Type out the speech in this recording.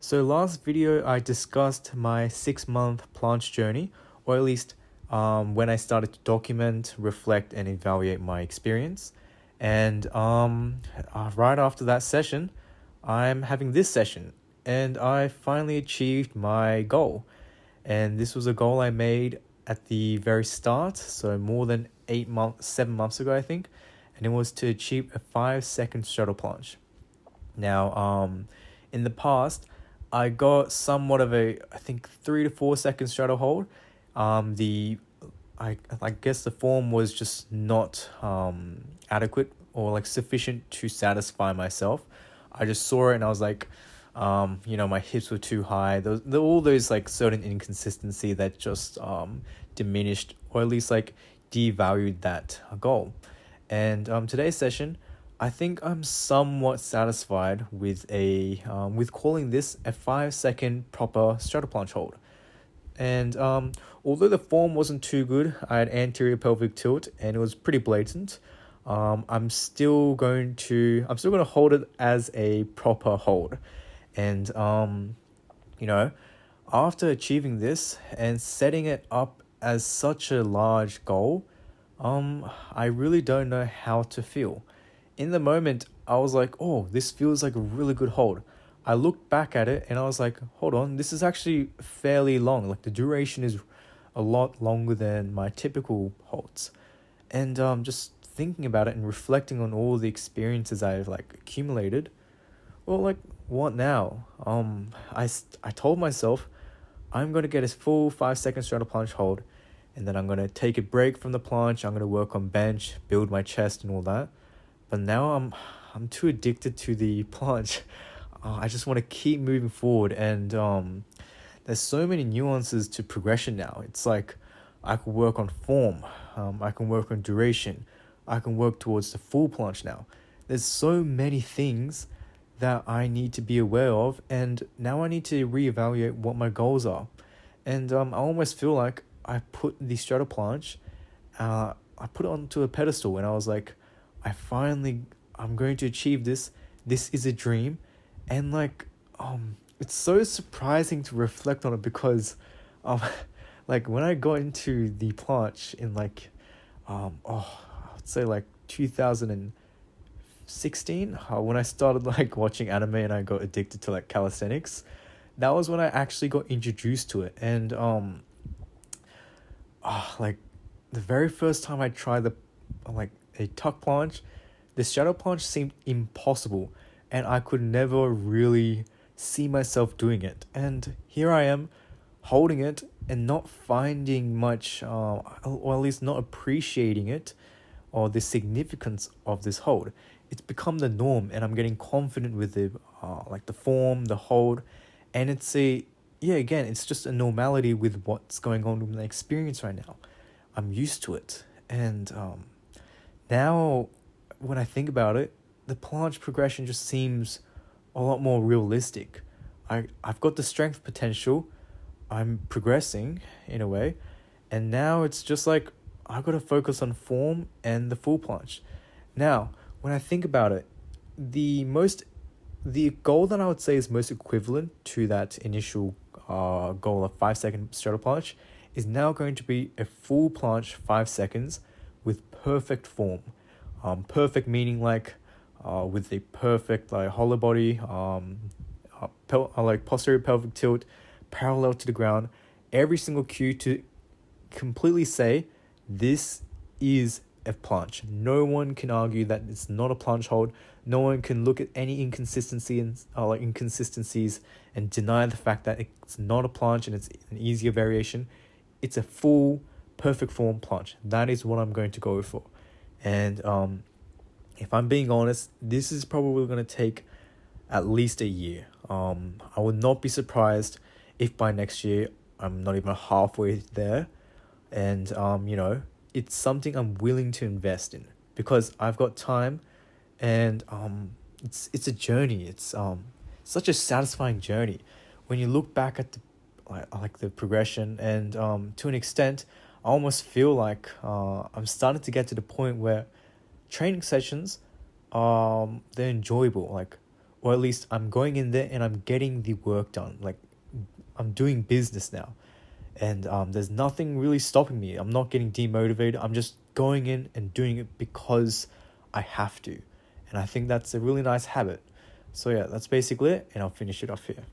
So last video I discussed my 6-month planche journey, or at least when I started to document, reflect, and evaluate my experience. And right after that session, I'm having this session, and I finally achieved my goal. And this was a goal I made at the very start, so more than 8 months, 7 months ago, I think, and it was to achieve a 5-second shuttle planche. Now, in the past, I got somewhat of I think 3 to 4 second straddle hold. The I guess the form was just not adequate or like sufficient to satisfy myself. I just saw it and I was like, my hips were too high. All those like certain inconsistency that just diminished or at least like devalued that goal. And today's session, I think I'm somewhat satisfied with calling this a 5-second proper straddle planche hold. And although the form wasn't too good, I had anterior pelvic tilt and it was pretty blatant. I'm still going to hold it as a proper hold. And after achieving this and setting it up as such a large goal, I really don't know how to feel. In the moment, I was like, oh, this feels like a really good hold. I looked back at it and I was like, hold on, this is actually fairly long. Like the duration is a lot longer than my typical holds. And just thinking about it and reflecting on all the experiences I've like accumulated, well, like what now? I told myself I'm going to get a full 5-second straddle planche hold, and then I'm going to take a break from the planche. I'm going to work on bench, build my chest and all that. But now I'm too addicted to the planche. I just want to keep moving forward, and there's so many nuances to progression now. It's like I can work on form, I can work on duration, I can work towards the full planche now. There's so many things that I need to be aware of, and now I need to reevaluate what my goals are. And I almost feel like I put the straddle planche, I put it onto a pedestal, and I was like, I'm going to achieve this. This is a dream. And it's so surprising to reflect on it because, like when I got into the planche in I'd say like 2016, when I started like watching anime and I got addicted to like calisthenics, that was when I actually got introduced to it. And, like the very first time I tried a tuck planche, the shadow planche seemed impossible and I could never really see myself doing it. And here I am holding it and not finding much, or at least not appreciating it or the significance of this hold. It's become the norm and I'm getting confident with the form, the hold, and it's just a normality with what's going on with my experience right now. I'm used to it. And now when I think about it, the planche progression just seems a lot more realistic. I've got the strength potential, I'm progressing in a way, and now it's just like I've got to focus on form and the full planche. Now, when I think about it, the goal that I would say is most equivalent to that initial goal of 5-second straddle planche is now going to be a full planche 5 seconds with perfect form. Perfect meaning with the perfect hollow body, posterior pelvic tilt, parallel to the ground. Every single cue to completely say this is a planche. No one can argue that it's not a planche hold. No one can look at any inconsistencies and deny the fact that it's not a planche and it's an easier variation. It's a full perfect form planche. That is what I'm going to go for. And if I'm being honest, this is probably going to take at least a year. I would not be surprised if by next year I'm not even halfway there. And it's something I'm willing to invest in because I've got time, and it's a journey. It's such a satisfying journey when you look back at the progression, and to an extent I almost feel like I'm starting to get to the point where training sessions they're enjoyable. Like or at least I'm going in there and I'm getting the work done. Like, I'm doing business now, and there's nothing really stopping me. I'm not getting demotivated. I'm just going in and doing it because I have to, and I think that's a really nice habit. So yeah, that's basically it, and I'll finish it off here.